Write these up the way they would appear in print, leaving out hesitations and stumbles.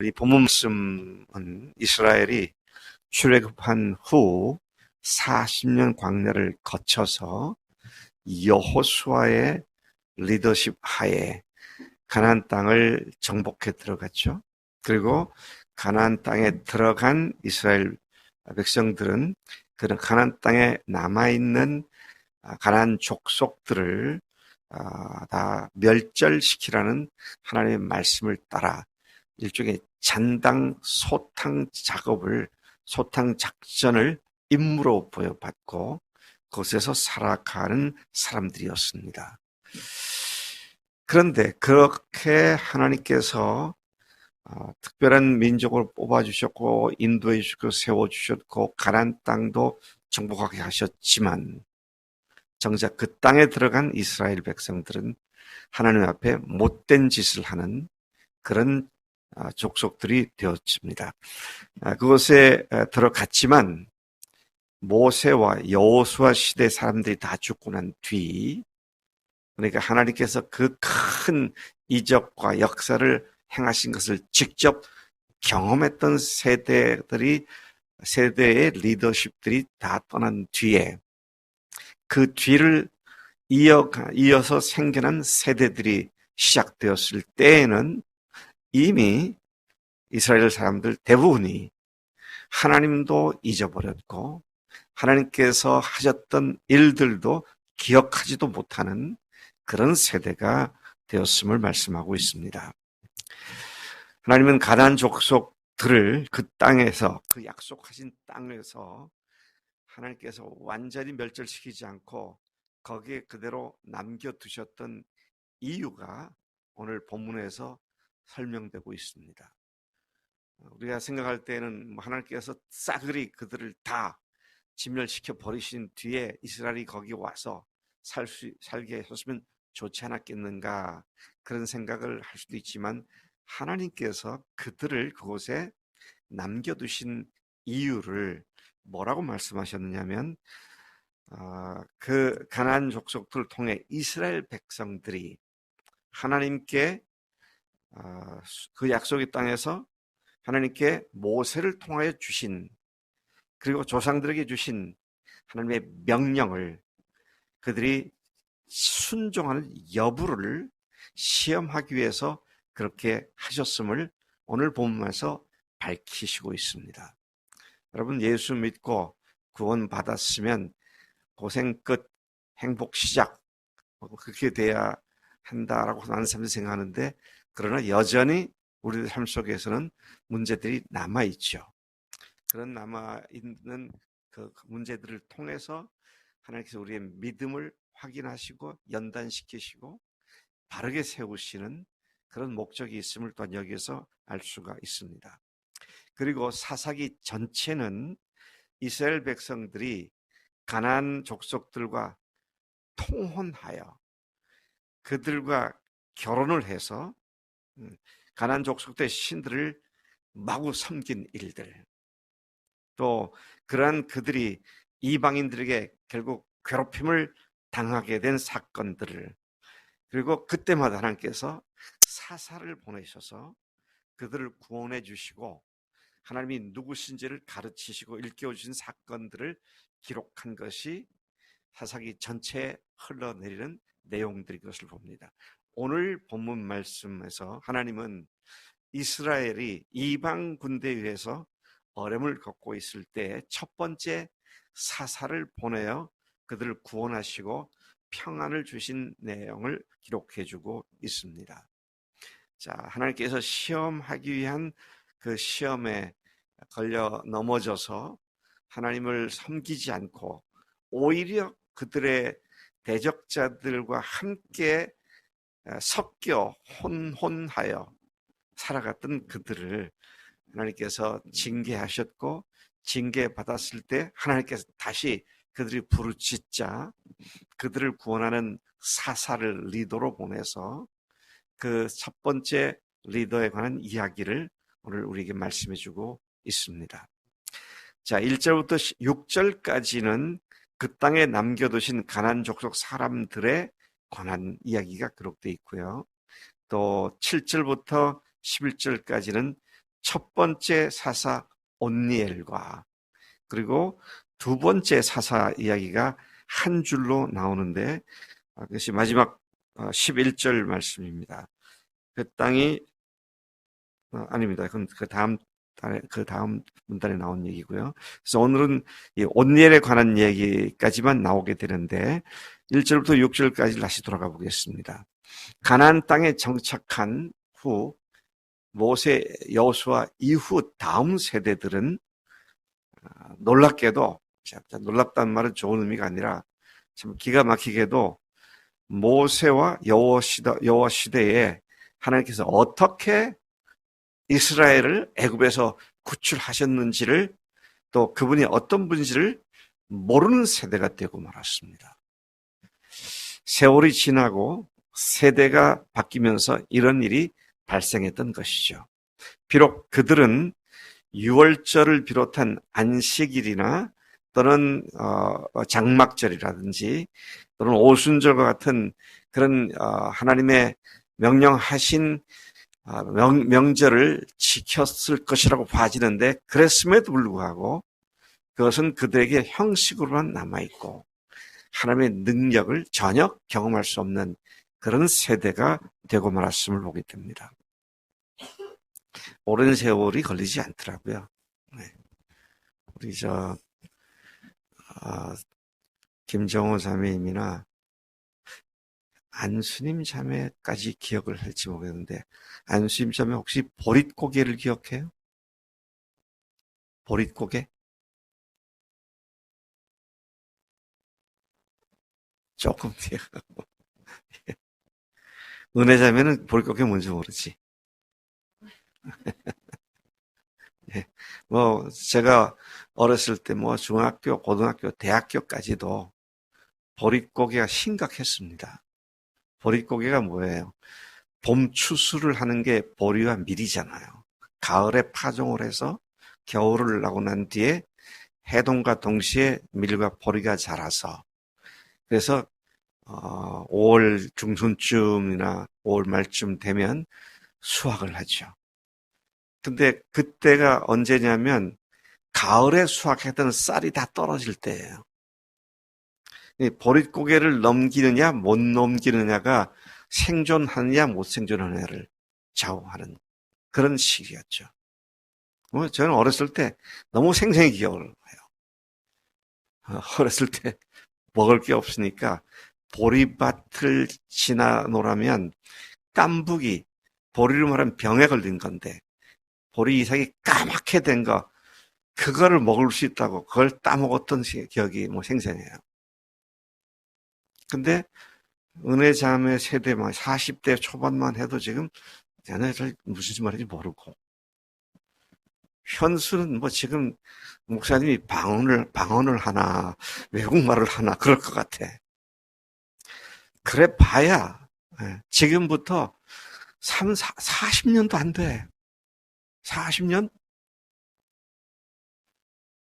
이 본문 말씀은 이스라엘이 출애굽한 후 40년 광야를 거쳐서 여호수아의 리더십 하에 가나안 땅을 정복해 들어갔죠. 그리고 가나안 땅에 들어간 이스라엘 백성들은 그런 가나안 땅에 남아있는 가나안 족속들을 다 멸절시키라는 하나님의 말씀을 따라 일종의 잔당 소탕 작전을 임무로 부여받고 그곳에서 살아가는 사람들이었습니다. 그런데 그렇게 하나님께서 특별한 민족을 뽑아주셨고 인도해 주시고 세워주셨고 가나안 땅도 정복하게 하셨지만 정작 그 땅에 들어간 이스라엘 백성들은 하나님 앞에 못된 짓을 하는 그런 족속들이 되었습니다. 그곳에 들어갔지만 모세와 여호수아 시대 사람들이 다 죽고 난 뒤, 그러니까 하나님께서 그 큰 이적과 역사를 행하신 것을 직접 경험했던 세대의 리더십들이 다 떠난 뒤에 그 뒤를 이어서 생겨난 세대들이 시작되었을 때에는 이미 이스라엘 사람들 대부분이 하나님도 잊어버렸고 하나님께서 하셨던 일들도 기억하지도 못하는 그런 세대가 되었음을 말씀하고 있습니다. 하나님은 가나안 족속들을 그 땅에서, 그 약속하신 땅에서 하나님께서 완전히 멸절시키지 않고 거기에 그대로 남겨두셨던 이유가 오늘 본문에서 설명되고 있습니다. 우리가 생각할 때는 하나님께서 싸그리 그들을 다 진멸시켜 버리신 뒤에 이스라엘이 거기 와서 살게 하셨으면 좋지 않았겠는가, 그런 생각을 할 수도 있지만 하나님께서 그들을 그곳에 남겨두신 이유를 뭐라고 말씀하셨느냐면 그 가나안 족속들을 통해 이스라엘 백성들이 하나님께 그 약속의 땅에서 하나님께 모세를 통하여 주신, 그리고 조상들에게 주신 하나님의 명령을 그들이 순종하는 여부를 시험하기 위해서 그렇게 하셨음을 오늘 본문에서 밝히시고 있습니다. 여러분, 예수 믿고 구원 받았으면 고생 끝, 행복 시작, 그렇게 돼야 한다라고 많은 사람들이 생각하는데, 그러나 여전히 우리들 삶 속에서는 문제들이 남아있죠. 그런 남아있는 그 문제들을 통해서 하나님께서 우리의 믿음을 확인하시고 연단시키시고 바르게 세우시는 그런 목적이 있음을 또한 여기에서 알 수가 있습니다. 그리고 사사기 전체는 이스라엘 백성들이 가나안 족속들과 통혼하여 그들과 결혼을 해서 가나안 족속들의 신들을 마구 섬긴 일들, 또 그러한 그들이 이방인들에게 결국 괴롭힘을 당하게 된 사건들을, 그리고 그때마다 하나님께서 사사를 보내셔서 그들을 구원해 주시고 하나님이 누구신지를 가르치시고 일깨워 주신 사건들을 기록한 것이 사사기 전체에 흘러내리는 내용들인 것을 봅니다. 오늘 본문 말씀에서 하나님은 이스라엘이 이방 군대에 의해서 어려움을 겪고 있을 때 첫 번째 사사를 보내어 그들을 구원하시고 평안을 주신 내용을 기록해주고 있습니다. 자, 하나님께서 시험하기 위한 그 시험에 걸려 넘어져서 하나님을 섬기지 않고 오히려 그들의 대적자들과 함께 섞여 혼혼하여 살아갔던 그들을 하나님께서 징계하셨고, 징계받았을 때 하나님께서 다시 그들이 부르짖자 그들을 구원하는 사사를 리더로 보내서 그 첫 번째 리더에 관한 이야기를 오늘 우리에게 말씀해 주고 있습니다. 자, 1절부터 6절까지는 그 땅에 남겨두신 가나안 족속 사람들에 관한 이야기가 기록되어 있고요. 또 7절부터 11절까지는 첫 번째 사사 온니엘과 그리고 두 번째 사사 이야기가 한 줄로 나오는데 그것이 마지막 11절 말씀입니다. 그 땅이 아닙니다. 그건 그 다음 문단에 나온 얘기고요. 그래서 오늘은 이 온니엘에 관한 얘기까지만 나오게 되는데 1절부터 6절까지 다시 돌아가 보겠습니다. 가나안 땅에 정착한 후 모세, 여호수아 이후 다음 세대들은 놀랍게도, 놀랍다는 말은 좋은 의미가 아니라 참 기가 막히게도 모세와 여호와 시대에 하나님께서 어떻게 이스라엘을 애굽에서 구출하셨는지를 또 그분이 어떤 분인지를 모르는 세대가 되고 말았습니다. 세월이 지나고 세대가 바뀌면서 이런 일이 발생했던 것이죠. 비록 그들은 유월절을 비롯한 안식일이나 또는 장막절이라든지 또는 오순절과 같은 그런 하나님의 명령하신 명절을 지켰을 것이라고 봐지는데 그랬음에도 불구하고 그것은 그들에게 형식으로만 남아있고 하나님의 능력을 전혀 경험할 수 없는 그런 세대가 되고 말았음을 보게 됩니다. 오랜 세월이 걸리지 않더라고요. 네. 우리 김정호 자매님이나 안수님 자매까지 기억을 할지 모르겠는데 안수님 자매 혹시 보릿고개를 기억해요? 보릿고개? 조금 기억하고 은혜 자매는 보릿고개 뭔지 모르지. 예. 제가 어렸을 때 중학교, 고등학교, 대학교까지도 보릿고개가 심각했습니다. 보릿고개가 뭐예요? 봄 추수를 하는 게 보리와 밀이잖아요. 가을에 파종을 해서 겨울을 나고 난 뒤에 해동과 동시에 밀과 보리가 자라서 그래서 5월 중순쯤이나 5월 말쯤 되면 수확을 하죠. 근데 그때가 언제냐면 가을에 수확했던 쌀이 다 떨어질 때예요. 보릿고개를 넘기느냐 못 넘기느냐가 생존하느냐 못 생존하느냐를 좌우하는 그런 시기였죠. 저는 어렸을 때 너무 생생히 기억을 해요. 어렸을 때 먹을 게 없으니까 보리밭을 지나노라면 깐북이, 보리로 말하면 병에 걸린 건데 보리 이삭이 까맣게 된 거 그거를 먹을 수 있다고 그걸 따먹었던 기억이 생생해요. 근데 은혜 자매 세대만 40대 초반만 해도 지금 얘네들 무슨 말인지 모르고 현수는 지금 목사님이 방언을 하나 외국말을 하나 그럴 것 같아. 그래 봐야 지금부터 40년도 안 돼. 40년?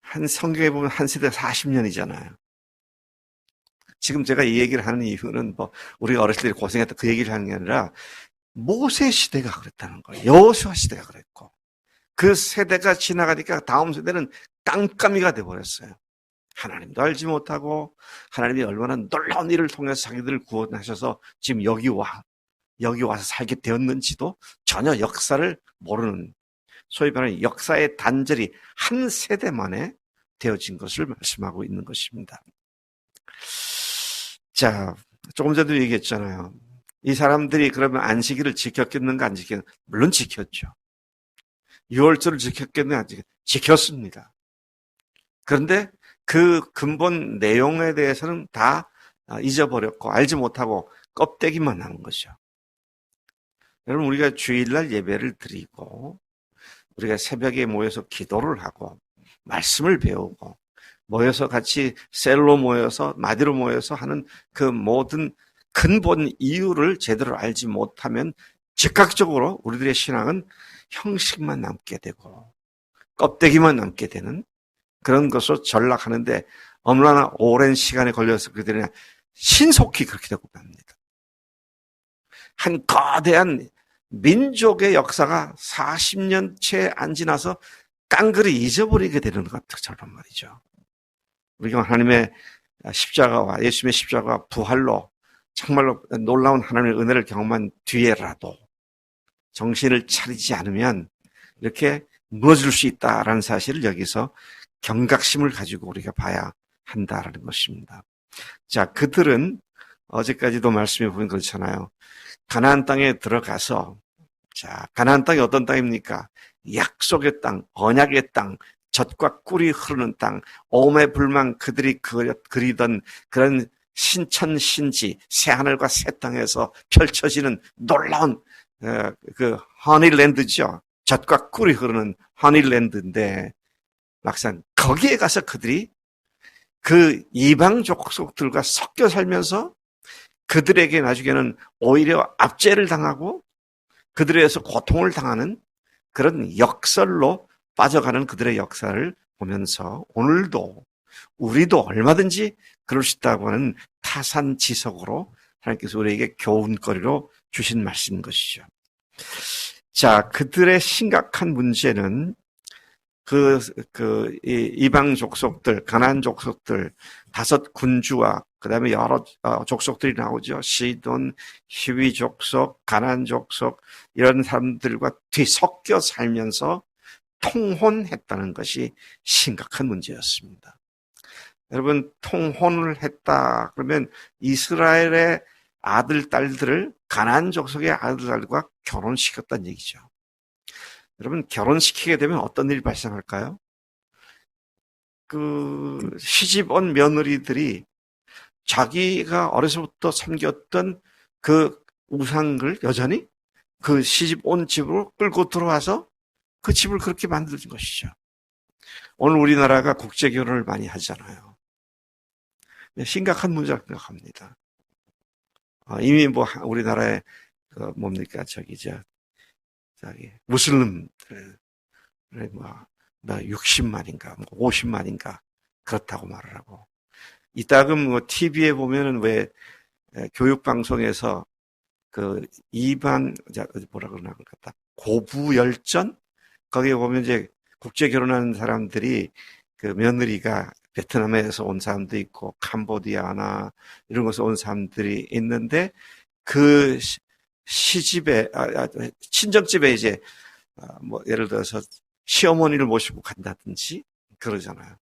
한 성경에 보면 한 세대 40년이잖아요. 지금 제가 이 얘기를 하는 이유는 우리가 어렸을 때 고생했던 그 얘기를 하는 게 아니라 모세 시대가 그랬다는 거예요. 여호수아 시대가 그랬고 그 세대가 지나가니까 다음 세대는 깜깜이가 돼버렸어요. 하나님도 알지 못하고 하나님이 얼마나 놀라운 일을 통해서 자기들을 구원하셔서 지금 여기 와서 살게 되었는지도 전혀 역사를 모르는 소위 말하는 역사의 단절이 한 세대 만에 되어진 것을 말씀하고 있는 것입니다. 자, 조금 전에도 얘기했잖아요. 이 사람들이 그러면 안식일을 지켰겠는가 안 지켰는가? 물론 지켰죠. 6월절을 지켰겠는가 안 지켰는가? 지켰습니다. 그런데 그 근본 내용에 대해서는 다 잊어버렸고 알지 못하고 껍데기만 하는 거죠. 여러분 우리가 주일날 예배를 드리고 우리가 새벽에 모여서 기도를 하고 말씀을 배우고 모여서 같이 셀로 모여서 마디로 모여서 하는 그 모든 근본 이유를 제대로 알지 못하면 즉각적으로 우리들의 신앙은 형식만 남게 되고 껍데기만 남게 되는 그런 것으로 전락하는데 얼마나 오랜 시간에 걸려서 그들이 신속히 그렇게 되고 맙니다. 한 거대한 민족의 역사가 40년 채 안 지나서 깡그리 잊어버리게 되는 것처럼 말이죠. 우리가 하나님의 십자가와 예수님의 십자가와 부활로 정말로 놀라운 하나님의 은혜를 경험한 뒤에라도 정신을 차리지 않으면 이렇게 무너질 수 있다라는 사실을 여기서 경각심을 가지고 우리가 봐야 한다라는 것입니다. 자, 그들은 어제까지도 말씀해 보면 그렇잖아요. 가나안 땅에 들어가서, 자, 가나안 땅이 어떤 땅입니까? 약속의 땅, 언약의 땅, 젖과 꿀이 흐르는 땅, 오매불망 그들이 그리던 그런 신천신지, 새하늘과 새 땅에서 펼쳐지는 놀라운 그 허니랜드죠. 젖과 꿀이 흐르는 허니랜드인데 막상 거기에 가서 그들이 그 이방 족속들과 섞여 살면서 그들에게 나중에는 오히려 압제를 당하고 그들에서 고통을 당하는 그런 역설로 빠져가는 그들의 역사를 보면서 오늘도 우리도 얼마든지 그럴 수 있다고 하는 타산지석으로 하나님께서 우리에게 교훈거리로 주신 말씀인 것이죠. 자, 그들의 심각한 문제는 이방 족속들, 가나안 족속들, 5 군주와 그 다음에 여러 족속들이 나오죠. 시돈, 히위 족속, 가나안 족속 이런 사람들과 뒤섞여 살면서 통혼했다는 것이 심각한 문제였습니다. 여러분, 통혼을 했다 그러면 이스라엘의 아들, 딸들을 가나안 족속의 아들, 딸과 결혼시켰다는 얘기죠. 여러분, 결혼시키게 되면 어떤 일이 발생할까요? 시집 온 며느리들이 자기가 어려서부터 섬겼던 그 우상을 여전히 그 시집 온 집으로 끌고 들어와서 그 집을 그렇게 만드는 것이죠. 오늘 우리나라가 국제 결혼을 많이 하잖아요. 심각한 문제라고 생각합니다. 이미 우리나라에 무슬림들 60만인가 50만인가 그렇다고 말을 하고 이따금 TV에 보면은 왜 교육 방송에서 그 이방 뭐라 그러나 그렇다 고부열전 거기에 보면 이제 국제 결혼하는 사람들이 그 며느리가 베트남에서 온 사람도 있고 캄보디아나 이런 곳에서 온 사람들이 있는데 그 시집에 친정집에 이제 예를 들어서 시어머니를 모시고 간다든지 그러잖아요.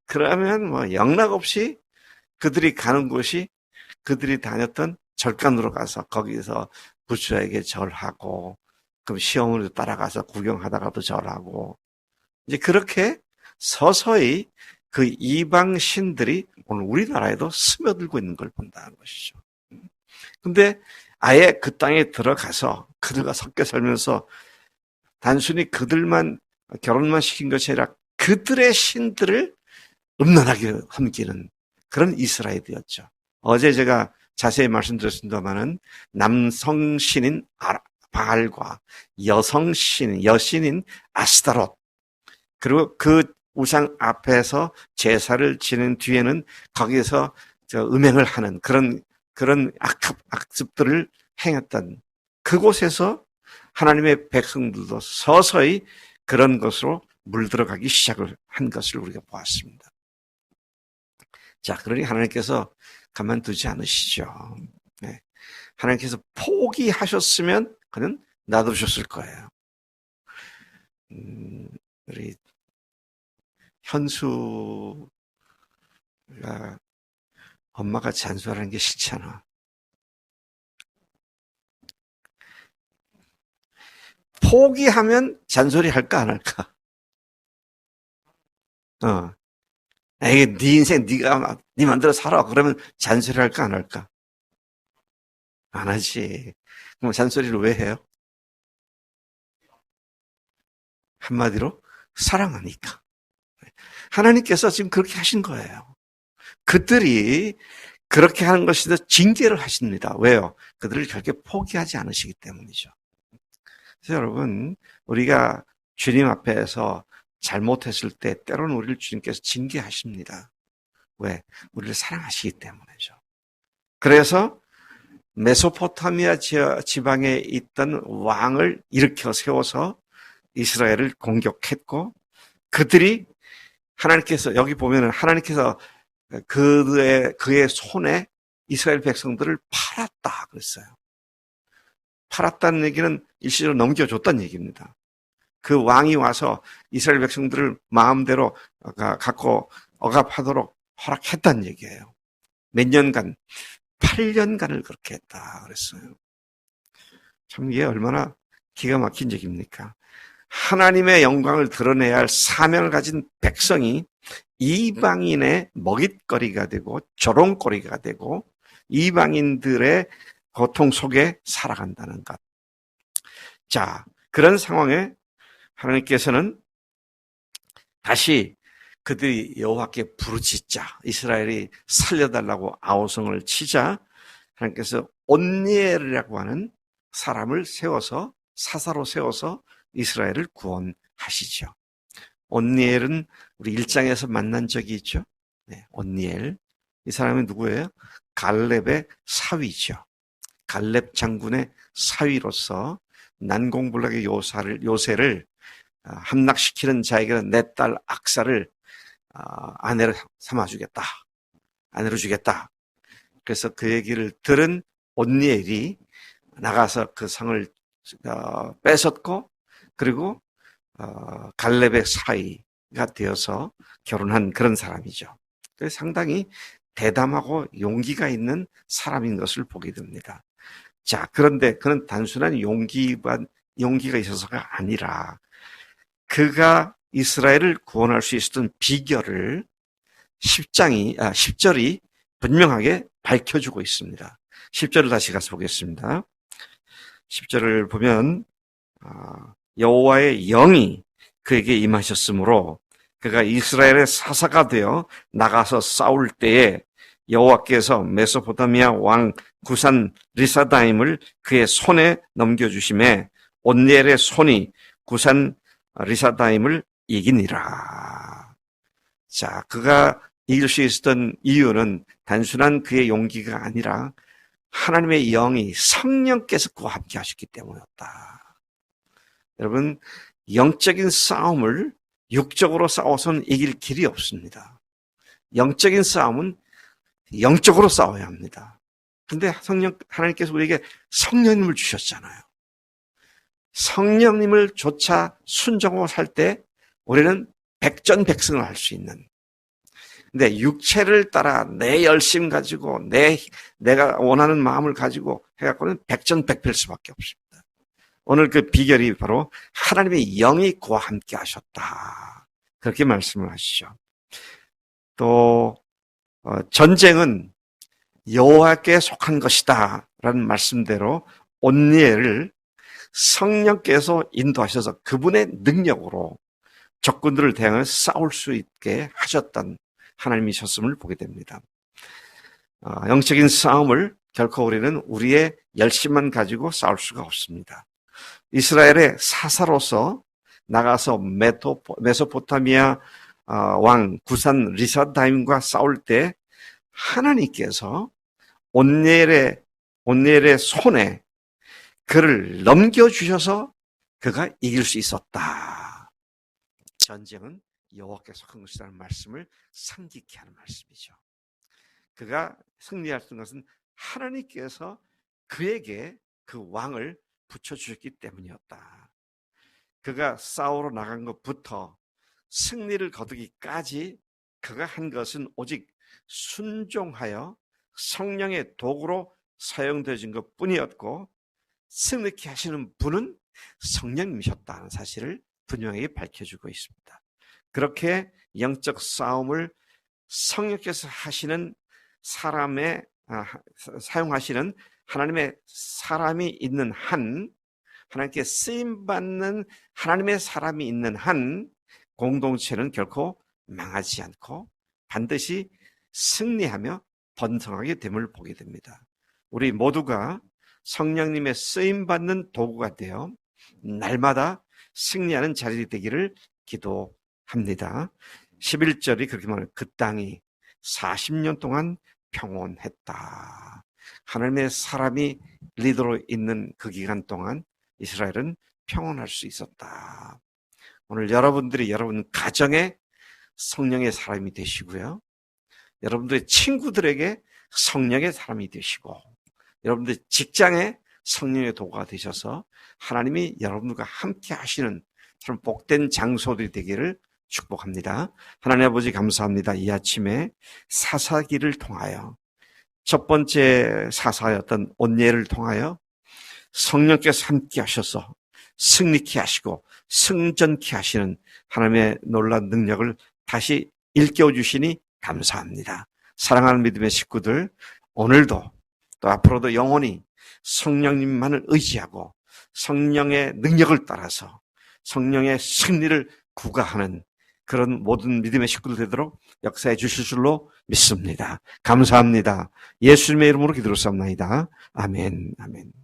그러면 영락없이 그들이 가는 곳이 그들이 다녔던 절간으로 가서 거기서 부처에게 절하고 그럼 시어머니도 따라가서 구경하다가도 절하고 이제 그렇게 서서히 그 이방 신들이 오늘 우리나라에도 스며들고 있는 걸 본다는 것이죠. 근데 아예 그 땅에 들어가서 그들과 섞여 살면서 단순히 그들만 결혼만 시킨 것이 아니라 그들의 신들을 음란하게 섬기는 그런 이스라엘이었죠. 어제 제가 자세히 말씀드렸습니다만은 남성 신인 바알과 여신인 아스타롯 그리고 그 우상 앞에서 제사를 지낸 뒤에는 거기에서 음행을 하는 그런 악습들을 행했던 그곳에서 하나님의 백성들도 서서히 그런 것으로 물들어가기 시작을 한 것을 우리가 보았습니다. 자, 그러니 하나님께서 가만두지 않으시죠. 네. 하나님께서 포기하셨으면 그는 놔두셨을 거예요. 우리 현수가 엄마가 잔소리하는 게 싫잖아. 포기하면 잔소리 할까 안 할까? 에이, 네 인생 네 맘대로 살아. 그러면 잔소리 할까 안 할까? 안 하지. 그럼 잔소리를 왜 해요? 한마디로 사랑하니까. 하나님께서 지금 그렇게 하신 거예요. 그들이 그렇게 하는 것이 더 징계를 하십니다. 왜요? 그들을 결코 포기하지 않으시기 때문이죠. 그래서 여러분, 우리가 주님 앞에서 잘못했을 때 때로는 우리를 주님께서 징계하십니다. 왜? 우리를 사랑하시기 때문이죠. 그래서 메소포타미아 지방에 있던 왕을 일으켜 세워서 이스라엘을 공격했고, 그들이 하나님께서, 여기 보면은 하나님께서 그의 손에 이스라엘 백성들을 팔았다 그랬어요. 팔았다는 얘기는 일시적으로 넘겨줬다는 얘기입니다. 그 왕이 와서 이스라엘 백성들을 마음대로 갖고 억압하도록 허락했다는 얘기예요. 몇 년간, 8년간을 그렇게 했다 그랬어요. 참 이게 얼마나 기가 막힌 얘기입니까? 하나님의 영광을 드러내야 할 사명을 가진 백성이 이방인의 먹잇거리가 되고 조롱거리가 되고 이방인들의 고통 속에 살아간다는 것. 자, 그런 상황에 하나님께서는 다시 그들이 여호와께 부르짖자, 이스라엘이 살려달라고 아우성을 치자 하나님께서 온니엘이라고 하는 사람을 세워서, 사사로 세워서 이스라엘을 구원하시죠. 온니엘은 우리 1장에서 만난 적이 있죠. 네, 온니엘. 이 사람이 누구예요? 갈렙의 사위죠. 갈렙 장군의 사위로서 난공불락의 요새를 함락시키는 자에게는 내 딸 악사를 아내로 삼아주겠다. 아내로 주겠다. 그래서 그 얘기를 들은 온니엘이 나가서 그 성을 뺏었고, 그리고 갈렙의 사위가 되어서 결혼한 그런 사람이죠. 상당히 대담하고 용기가 있는 사람인 것을 보게 됩니다. 자, 그런데 그는 단순한 용기가 있어서가 아니라 그가 이스라엘을 구원할 수 있었던 비결을 10절이 분명하게 밝혀주고 있습니다. 10절을 다시 가서 보겠습니다. 10절을 보면 여호와의 영이 그에게 임하셨으므로 그가 이스라엘의 사사가 되어 나가서 싸울 때에 여호와께서 메소포타미아 왕 구산 리사다임을 그의 손에 넘겨주심에 온니엘의 손이 구산 리사다임을 이기니라. 자, 그가 이길 수 있었던 이유는 단순한 그의 용기가 아니라 하나님의 영이, 성령께서 그와 함께 하셨기 때문이었다. 여러분, 영적인 싸움을 육적으로 싸워서는 이길 길이 없습니다. 영적인 싸움은 영적으로 싸워야 합니다. 근데 하나님께서 우리에게 성령님을 주셨잖아요. 성령님을 조차 순종하고 살 때 우리는 백전백승을 할 수 있는. 근데 육체를 따라 내 열심 가지고 내가 원하는 마음을 가지고 해갖고는 백전백패일 수밖에 없습니다. 오늘 그 비결이 바로 하나님의 영이 그와 함께 하셨다. 그렇게 말씀을 하시죠. 또 전쟁은 여호와께 속한 것이다 라는 말씀대로 온니엘을 성령께서 인도하셔서 그분의 능력으로 적군들을 대항해 싸울 수 있게 하셨던 하나님이셨음을 보게 됩니다. 영적인 싸움을 결코 우리는 우리의 열심만 가지고 싸울 수가 없습니다. 이스라엘의 사사로서 나가서 메소포타미아 왕 구산 리사다임과 싸울 때 하나님께서 온니엘의 손에 그를 넘겨주셔서 그가 이길 수 있었다. 전쟁은 여호와께 속한 것이라는 말씀을 상기케 하는 말씀이죠. 그가 승리할 수 있는 것은 하나님께서 그에게 그 왕을 붙여주셨기 때문이었다. 그가 싸우러 나간 것부터 승리를 거두기까지 그가 한 것은 오직 순종하여 성령의 도구로 사용되어진 것뿐이었고 승리케 하시는 분은 성령님이셨다는 사실을 분명히 밝혀주고 있습니다. 그렇게 영적 싸움을 성령께서 하시는 사용하시는 하나님의 사람이 있는 한, 하나님께 쓰임받는 하나님의 사람이 있는 한 공동체는 결코 망하지 않고 반드시 승리하며 번성하게 됨을 보게 됩니다. 우리 모두가 성령님의 쓰임받는 도구가 되어 날마다 승리하는 자리이 되기를 기도합니다. 11절이 그렇게 말해요. 그 땅이 40년 동안 평온했다. 하나님의 사람이 리더로 있는 그 기간 동안 이스라엘은 평온할 수 있었다. 오늘 여러분들이 여러분 가정에 성령의 사람이 되시고요. 여러분들의 친구들에게 성령의 사람이 되시고, 여러분들 직장에 성령의 도구가 되셔서 하나님이 여러분들과 함께 하시는 참 복된 장소들이 되기를 축복합니다. 하나님 아버지 감사합니다. 이 아침에 사사기를 통하여, 첫 번째 사사였던 온예를 통하여 성령께서 함께 하셔서 승리케 하시고 승전케 하시는 하나님의 놀라운 능력을 다시 일깨워 주시니 감사합니다. 사랑하는 믿음의 식구들, 오늘도 또 앞으로도 영원히 성령님만을 의지하고 성령의 능력을 따라서 성령의 승리를 구가하는 그런 모든 믿음의 식구들 되도록 역사해 주실 줄로 믿습니다. 감사합니다. 예수님의 이름으로 기도를 쌉나이다. 아멘. 아멘.